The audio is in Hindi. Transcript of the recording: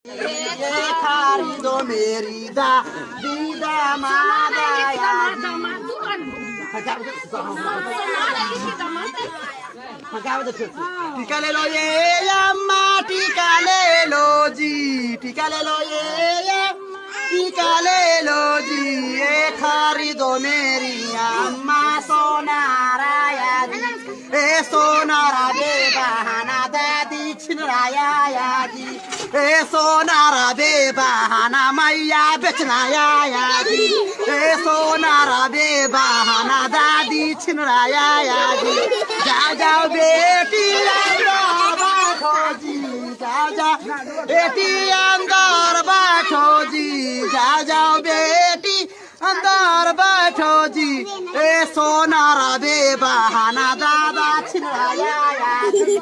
ये खारी दो मेरी दीदा मादा टीका ले लो ये अम्मा टीका ले लो जी टीका ले लो ये टीका ले लो जी ये खारी दो मेरी अम्मा सोनारा यादी ए सोनारा बे बहाना दादी छिनराया यादी ए सोनारा बे बहाना मैया बेचना यादी ए सोनारा बे बहाना दादी छिनराया यादी जा जाओ बेटी अंदर बैठो जी जा जा बेटी अंदर बैठो जी जा जाओ बेटी अंदर बैठो जी ए सोनारा बे बहाना दादा छिनराया यादी